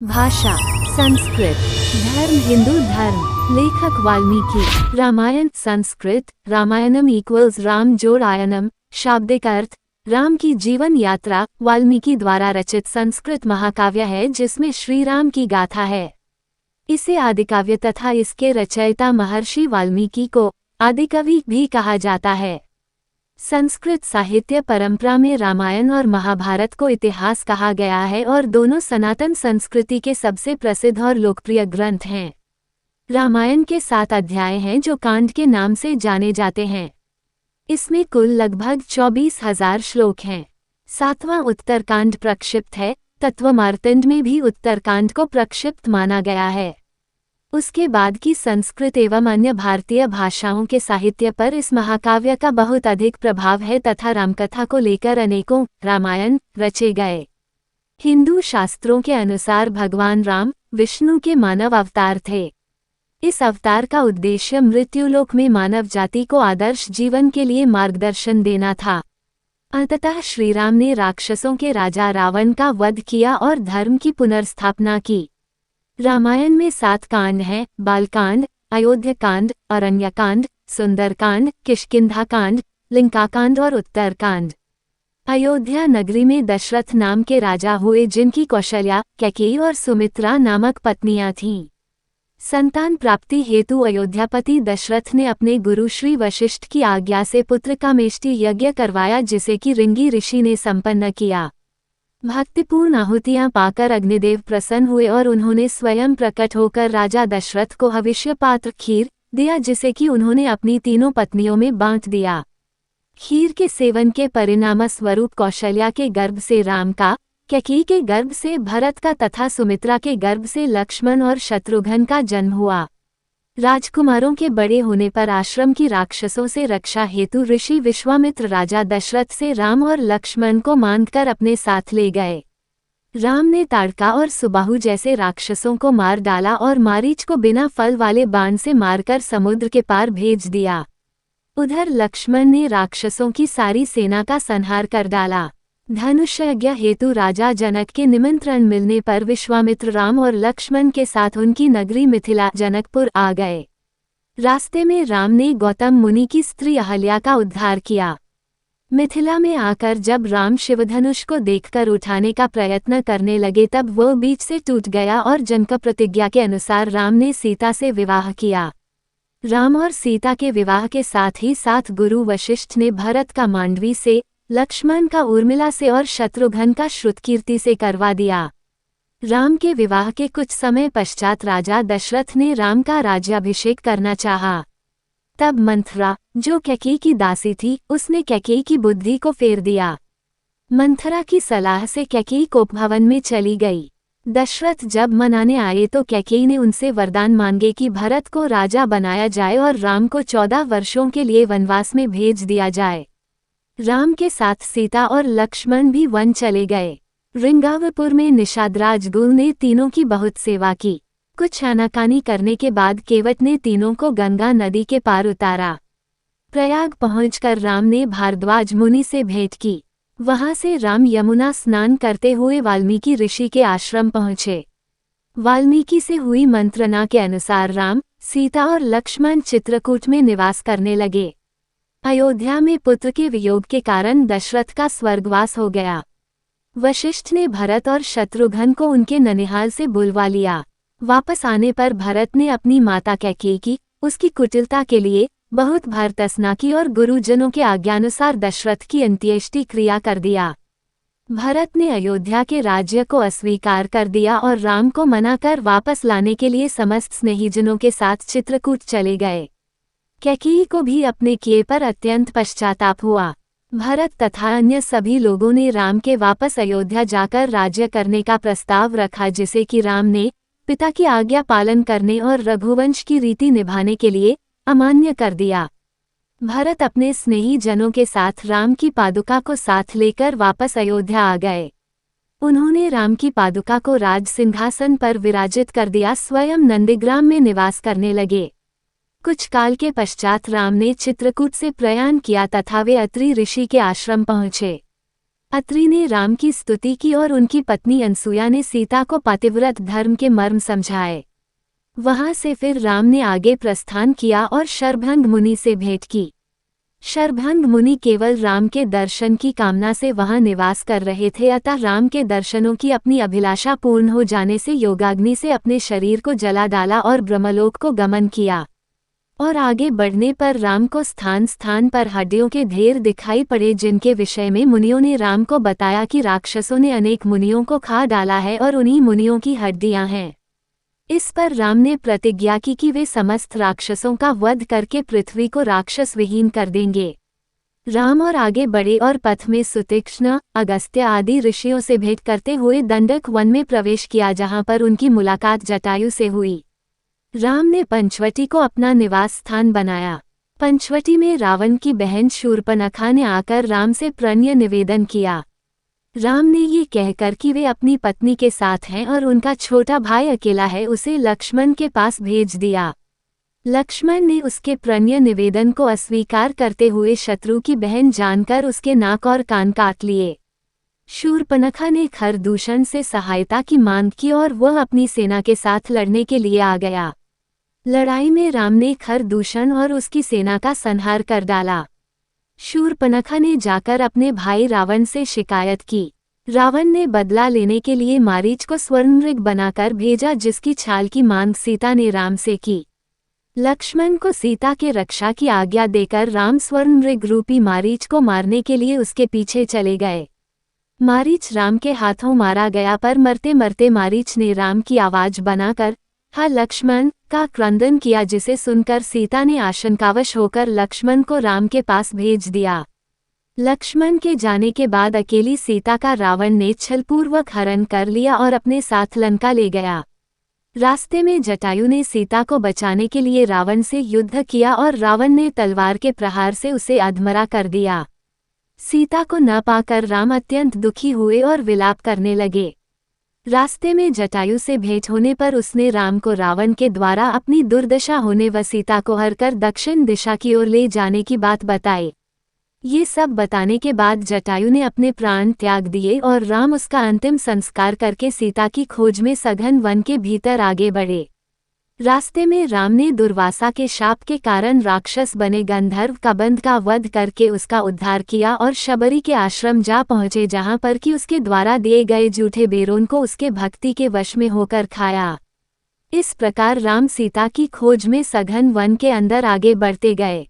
भाषा संस्कृत, धर्म हिंदू धर्म, लेखक वाल्मीकि, रामायण संस्कृत, रामायणम इक्वल्स राम जोड़ आयनम, शाब्दिक अर्थ, राम की जीवन यात्रा वाल्मीकि द्वारा रचित संस्कृत महाकाव्य है जिसमें श्री राम की गाथा है। इसे आदिकाव्य तथा इसके रचयिता महर्षि वाल्मीकि को आदिकवि भी कहा जाता है। संस्कृत साहित्य परंपरा में रामायण और महाभारत को इतिहास कहा गया है और दोनों सनातन संस्कृति के सबसे प्रसिद्ध और लोकप्रिय ग्रंथ हैं। रामायण के 7 अध्याय हैं जो कांड के नाम से जाने जाते हैं। इसमें कुल लगभग 24,000 श्लोक हैं। 7वां उत्तरकांड प्रक्षिप्त है। तत्वमार्तंड में भी उत्तरकांड को प्रक्षिप्त माना गया है। उसके बाद की संस्कृत एवं अन्य भारतीय भाषाओं के साहित्य पर इस महाकाव्य का बहुत अधिक प्रभाव है तथा रामकथा को लेकर अनेकों रामायण रचे गए। हिंदू शास्त्रों के अनुसार भगवान राम विष्णु के मानव अवतार थे। इस अवतार का उद्देश्य मृत्युलोक में मानव जाति को आदर्श जीवन के लिए मार्गदर्शन देना था। अंततः श्रीराम ने राक्षसों के राजा रावण का वध किया और धर्म की पुनर्स्थापना की। रामायण में 7 कांड हैं: बालकांड, अयोध्याकांड, अरण्यकांड, सुंदरकांड, किष्किंधाकांड, लिंकाकांड और उत्तरकांड। अयोध्या नगरी में दशरथ नाम के राजा हुए जिनकी कौशल्या, कैकेयी और सुमित्रा नामक पत्नियां थीं। संतान प्राप्ति हेतु अयोध्यापति दशरथ ने अपने गुरु श्री वशिष्ठ की आज्ञा से पुत्र का मेष्टि यज्ञ करवाया जिसे कि रिंगी ऋषि ने संपन्न किया। भक्तिपूर्ण आहुतियां पाकर अग्निदेव प्रसन्न हुए और उन्होंने स्वयं प्रकट होकर राजा दशरथ को हविष्य पात्र खीर दिया जिसे कि उन्होंने अपनी तीनों पत्नियों में बांट दिया। खीर के सेवन के परिणाम स्वरूप कौशल्या के गर्भ से राम का, कैकेयी के गर्भ से भरत का तथा सुमित्रा के गर्भ से लक्ष्मण और शत्रुघ्न का जन्म हुआ। राजकुमारों के बड़े होने पर आश्रम की राक्षसों से रक्षा हेतु ऋषि विश्वामित्र राजा दशरथ से राम और लक्ष्मण को मांगकर अपने साथ ले गए। राम ने ताड़का और सुबाहु जैसे राक्षसों को मार डाला और मारीच को बिना फल वाले बाण से मारकर समुद्र के पार भेज दिया। उधर लक्ष्मण ने राक्षसों की सारी सेना का संहार कर डाला। धनुष यज्ञ हेतु राजा जनक के निमंत्रण मिलने पर विश्वामित्र राम और लक्ष्मण के साथ उनकी नगरी मिथिला जनकपुर आ गए। रास्ते में राम ने गौतम मुनि की स्त्री अहल्या का उद्धार किया। मिथिला में आकर जब राम शिवधनुष को देखकर उठाने का प्रयत्न करने लगे तब वह बीच से टूट गया और जनक प्रतिज्ञा के अनुसार राम ने सीता से विवाह किया। राम और सीता के विवाह के साथ ही साथ गुरु वशिष्ठ ने भरत का मांडवी से, लक्ष्मण का उर्मिला से और शत्रुघ्न का श्रुतकीर्ति से करवा दिया। राम के विवाह के कुछ समय पश्चात राजा दशरथ ने राम का राज्याभिषेक करना चाहा। तब मंथरा, जो कैकेयी की दासी थी, उसने कैकेयी की बुद्धि को फेर दिया। मंथरा की सलाह से कैकेयी कोपभवन में चली गई। दशरथ जब मनाने आए तो कैकेयी ने उनसे वरदान मांगे कि भरत को राजा बनाया जाए और राम को 14 वर्षों के लिए वनवास में भेज दिया जाए। राम के साथ सीता और लक्ष्मण भी वन चले गए। रिंगावपुर में निषादराज गुल ने तीनों की बहुत सेवा की। कुछ आनाकानी करने के बाद केवट ने तीनों को गंगा नदी के पार उतारा। प्रयाग पहुंचकर राम ने भारद्वाज मुनि से भेंट की। वहां से राम यमुना स्नान करते हुए वाल्मीकि ऋषि के आश्रम पहुंचे। वाल्मीकि से हुई मंत्रणा के अनुसार राम, सीता और लक्ष्मण चित्रकूट में निवास करने लगे। अयोध्या में पुत्र के वियोग के कारण दशरथ का स्वर्गवास हो गया। वशिष्ठ ने भरत और शत्रुघ्न को उनके ननिहाल से बुलवा लिया। वापस आने पर भरत ने अपनी माता कैकेयी की, उसकी कुटिलता के लिए बहुत भर्त्सना की और गुरुजनों के आज्ञानुसार दशरथ की अंत्येष्टि क्रिया कर दिया। भरत ने अयोध्या के राज्य को अस्वीकार कर दिया और राम को मनाकर वापस लाने के लिए समस्त स्नेहीजनों के साथ चित्रकूट चले गए। कैकेयी को भी अपने किए पर अत्यंत पश्चाताप हुआ। भरत तथा अन्य सभी लोगों ने राम के वापस अयोध्या जाकर राज्य करने का प्रस्ताव रखा जिसे कि राम ने पिता की आज्ञा पालन करने और रघुवंश की रीति निभाने के लिए अमान्य कर दिया। भरत अपने स्नेही जनों के साथ राम की पादुका को साथ लेकर वापस अयोध्या आ गए। उन्होंने राम की पादुका को राज सिंहासन पर विराजित कर दिया, स्वयं नंदीग्राम में निवास करने लगे। कुछ काल के पश्चात राम ने चित्रकूट से प्रयाण किया तथा वे अत्रि ऋषि के आश्रम पहुंचे। अत्रि ने राम की स्तुति की और उनकी पत्नी अनसुया ने सीता को पतिव्रत धर्म के मर्म समझाए। वहां से फिर राम ने आगे प्रस्थान किया और शरभंग मुनि से भेंट की। शरभंग मुनि केवल राम के दर्शन की कामना से वहां निवास कर रहे थे, अतः राम के दर्शनों की अपनी अभिलाषा पूर्ण हो जाने से योगाग्नि से अपने शरीर को जला डाला और ब्रह्मलोक को गमन किया। और आगे बढ़ने पर राम को स्थान स्थान पर हड्डियों के ढेर दिखाई पड़े, जिनके विषय में मुनियों ने राम को बताया कि राक्षसों ने अनेक मुनियों को खा डाला है और उन्हीं मुनियों की हड्डियां हैं। इस पर राम ने प्रतिज्ञा की कि वे समस्त राक्षसों का वध करके पृथ्वी को राक्षस विहीन कर देंगे। राम और आगे बढ़े और पथ में सुतीक्ष्ण, अगस्त्य आदि ऋषियों से भेंट करते हुए दंडक वन में प्रवेश किया, जहां पर उनकी मुलाकात जटायु से हुई। राम ने पंचवटी को अपना निवास स्थान बनाया। पंचवटी में रावण की बहन शूर्पणखा ने आकर राम से प्रणय निवेदन किया। राम ने ये कहकर कि वे अपनी पत्नी के साथ हैं और उनका छोटा भाई अकेला है, उसे लक्ष्मण के पास भेज दिया। लक्ष्मण ने उसके प्रणय निवेदन को अस्वीकार करते हुए शत्रु की बहन जानकर उसके नाक और कान काट लिए। शूर्पणखा ने खरदूषण से सहायता की मांग की और वह अपनी सेना के साथ लड़ने के लिए आ गया। लड़ाई में राम ने खरदूषण और उसकी सेना का संहार कर डाला। शूर्पणखा ने जाकर अपने भाई रावण से शिकायत की। रावण ने बदला लेने के लिए मारीच को स्वर्णमृग बनाकर भेजा, जिसकी छाल की मांग सीता ने राम से की। लक्ष्मण को सीता के रक्षा की आज्ञा देकर राम स्वर्णमृग रूपी मारीच को मारने के लिए उसके पीछे चले गए। मारीच राम के हाथों मारा गया, पर मरते मरते मारीच ने राम की आवाज बनाकर हा लक्ष्मण का क्रंदन किया, जिसे सुनकर सीता ने आशंकावश होकर लक्ष्मण को राम के पास भेज दिया। लक्ष्मण के जाने के बाद अकेली सीता का रावण ने छलपूर्वक हरण कर लिया और अपने साथ लंका ले गया। रास्ते में जटायु ने सीता को बचाने के लिए रावण से युद्ध किया और रावण ने तलवार के प्रहार से उसे अधमरा कर दिया। सीता को न पाकर राम अत्यंत दुखी हुए और विलाप करने लगे। रास्ते में जटायु से भेंट होने पर उसने राम को रावण के द्वारा अपनी दुर्दशा होने व सीता को हरकर दक्षिण दिशा की ओर ले जाने की बात बताई। ये सब बताने के बाद जटायु ने अपने प्राण त्याग दिए और राम उसका अंतिम संस्कार करके सीता की खोज में सघन वन के भीतर आगे बढ़े। रास्ते में राम ने दुर्वासा के शाप के कारण राक्षस बने गंधर्व कबंध का वध करके उसका उद्धार किया और शबरी के आश्रम जा पहुंचे, जहां पर कि उसके द्वारा दिए गए जूठे बेरोन को उसके भक्ति के वश में होकर खाया। इस प्रकार राम सीता की खोज में सघन वन के अंदर आगे बढ़ते गए।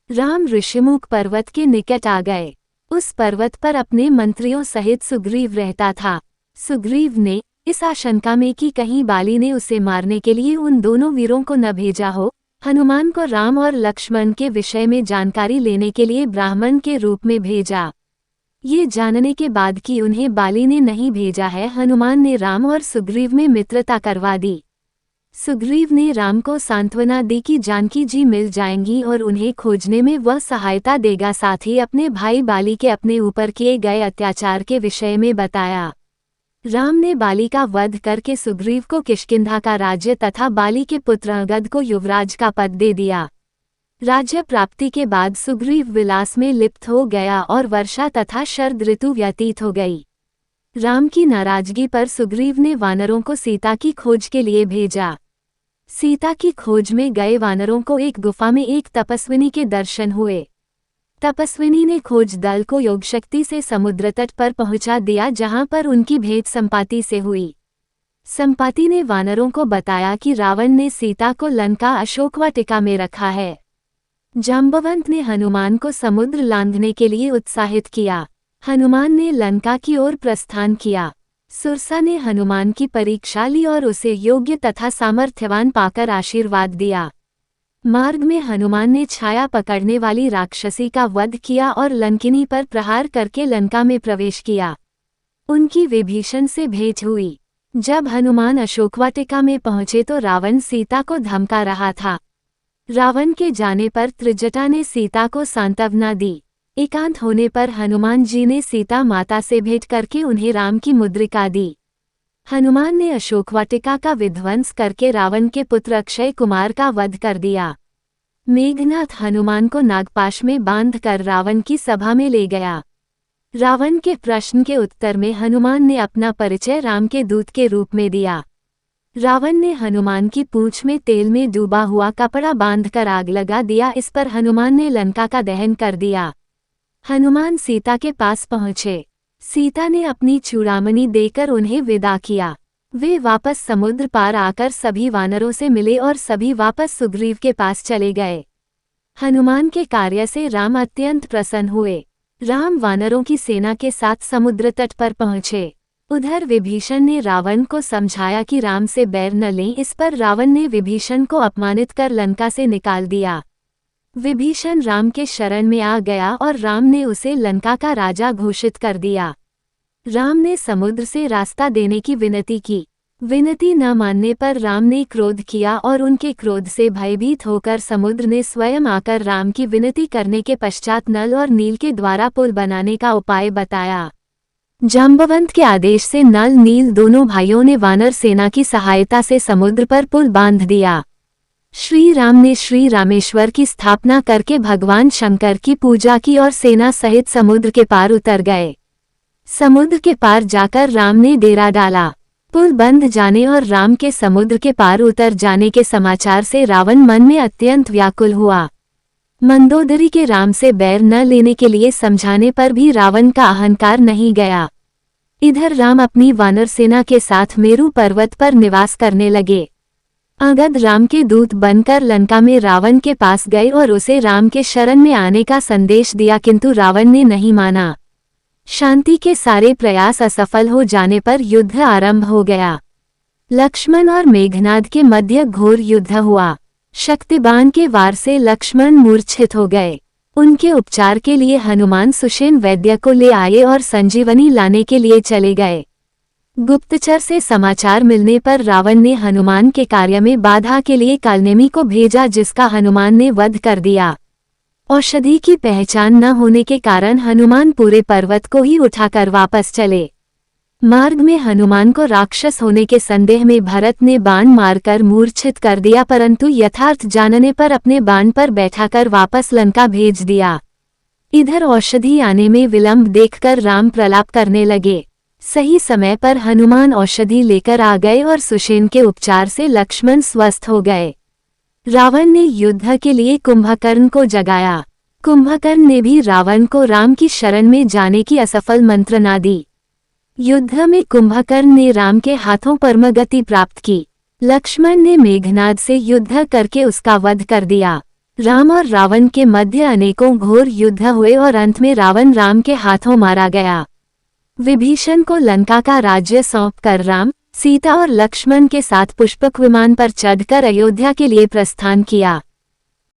राम ऋषिमुख पर्वत के निकट आ गए। उस पर्वत पर अपने मंत्रियों सहित सुग्रीव रहता था। सुग्रीव ने इस आशंका में कि कहीं बाली ने उसे मारने के लिए उन दोनों वीरों को न भेजा हो, हनुमान को राम और लक्ष्मण के विषय में जानकारी लेने के लिए ब्राह्मण के रूप में भेजा। ये जानने के बाद कि उन्हें बाली ने नहीं भेजा है, हनुमान ने राम और सुग्रीव में मित्रता करवा दी। सुग्रीव ने राम को सांत्वना दी कि जानकी जी मिल जाएंगी और उन्हें खोजने में वह सहायता देगा। साथ ही अपने भाई बाली के अपने ऊपर किए गए अत्याचार के विषय में बताया। राम ने बाली का वध करके सुग्रीव को किष्किंधा का राज्य तथा बाली के पुत्र अंगद को युवराज का पद दे दिया। राज्य प्राप्ति के बाद सुग्रीव विलास में लिप्त हो गया और वर्षा तथा शरद ऋतु व्यतीत हो गई। राम की नाराजगी पर सुग्रीव ने वानरों को सीता की खोज के लिए भेजा। सीता की खोज में गए वानरों को एक गुफा में एक तपस्विनी के दर्शन हुए। तपस्विनी ने खोज दल को योगशक्ति से समुद्र तट पर पहुंचा दिया, जहां पर उनकी भेंट संपाति से हुई। संपाति ने वानरों को बताया कि रावण ने सीता को लंका अशोकवाटिका में रखा है। जाम्बवंत ने हनुमान को समुद्र लांघने के लिए उत्साहित किया। हनुमान ने लंका की ओर प्रस्थान किया। सुरसा ने हनुमान की परीक्षा ली और उसे योग्य तथा सामर्थ्यवान पाकर आशीर्वाद दिया। मार्ग में हनुमान ने छाया पकड़ने वाली राक्षसी का वध किया और लंकिनी पर प्रहार करके लंका में प्रवेश किया। उनकी विभीषण से भेंट हुई। जब हनुमान अशोकवाटिका में पहुंचे तो रावण सीता को धमका रहा था। रावण के जाने पर त्रिजटा ने सीता को सांत्वना दी। एकांत होने पर हनुमान जी ने सीता माता से भेंट करके उन्हें राम की मुद्रिका दी। हनुमान ने अशोकवाटिका का विध्वंस करके रावण के पुत्र अक्षय कुमार का वध कर दिया। मेघनाथ हनुमान को नागपाश में बांधकर रावण की सभा में ले गया। रावण के प्रश्न के उत्तर में हनुमान ने अपना परिचय राम के दूत के रूप में दिया। रावण ने हनुमान की पूंछ में तेल में डूबा हुआ कपड़ा बांधकर आग लगा दिया। इस पर हनुमान ने लंका का दहन कर दिया। हनुमान सीता के पास पहुँचे। सीता ने अपनी चूड़ामणि देकर उन्हें विदा किया। वे वापस समुद्र पार आकर सभी वानरों से मिले और सभी वापस सुग्रीव के पास चले गए। हनुमान के कार्य से राम अत्यंत प्रसन्न हुए। राम वानरों की सेना के साथ समुद्र तट पर पहुँचे। उधर विभीषण ने रावण को समझाया कि राम से बैर न लें। इस पर रावण ने विभीषण को अपमानित कर लंका से निकाल दिया। विभीषण राम के शरण में आ गया और राम ने उसे लंका का राजा घोषित कर दिया। राम ने समुद्र से रास्ता देने की विनती की। विनती न मानने पर राम ने क्रोध किया और उनके क्रोध से भयभीत होकर समुद्र ने स्वयं आकर राम की विनती करने के पश्चात नल और नील के द्वारा पुल बनाने का उपाय बताया। जाम्बवंत के आदेश से नल नील दोनों भाइयों ने वानर सेना की सहायता से समुद्र पर पुल बांध दिया। श्री राम ने श्री रामेश्वर की स्थापना करके भगवान शंकर की पूजा की और सेना सहित समुद्र के पार उतर गए। समुद्र के पार जाकर राम ने डेरा डाला। पुल बंध जाने और राम के समुद्र के पार उतर जाने के समाचार से रावण मन में अत्यंत व्याकुल हुआ। मंदोदरी के राम से बैर न लेने के लिए समझाने पर भी रावण का अहंकार नहीं गया। इधर राम अपनी वानर सेना के साथ मेरु पर्वत पर निवास करने लगे। अंगद राम के दूत बनकर लंका में रावण के पास गए और उसे राम के शरण में आने का संदेश दिया, किंतु रावण ने नहीं माना। शांति के सारे प्रयास असफल हो जाने पर युद्ध आरंभ हो गया। लक्ष्मण और मेघनाद के मध्य घोर युद्ध हुआ। शक्तिबाण के वार से लक्ष्मण मूर्छित हो गए। उनके उपचार के लिए हनुमान सुषेण वैद्य को ले आए और संजीवनी लाने के लिए चले गए। गुप्तचर से समाचार मिलने पर रावण ने हनुमान के कार्य में बाधा के लिए कालनेमी को भेजा, जिसका हनुमान ने वध कर दिया। औषधि की पहचान न होने के कारण हनुमान पूरे पर्वत को ही उठाकर वापस चले। मार्ग में हनुमान को राक्षस होने के संदेह में भरत ने बाण मारकर मूर्छित कर दिया, परंतु यथार्थ जानने पर अपने बाण पर बैठाकर वापस लंका भेज दिया। इधर औषधि आने में विलंब देखकर राम प्रलाप करने लगे। सही समय पर हनुमान औषधि लेकर आ गए और सुषेण के उपचार से लक्ष्मण स्वस्थ हो गए। रावण ने युद्ध के लिए कुंभकर्ण को जगाया। कुंभकर्ण ने भी रावण को राम की शरण में जाने की असफल मंत्रणा दी। युद्ध में कुंभकर्ण ने राम के हाथों परमगति प्राप्त की। लक्ष्मण ने मेघनाद से युद्ध करके उसका वध कर दिया। राम और रावण के मध्य अनेकों घोर युद्ध हुए और अंत में रावण राम के हाथों मारा गया। विभीषण को लंका का राज्य सौंपकर राम, सीता और लक्ष्मण के साथ पुष्पक विमान पर चढ़कर अयोध्या के लिए प्रस्थान किया।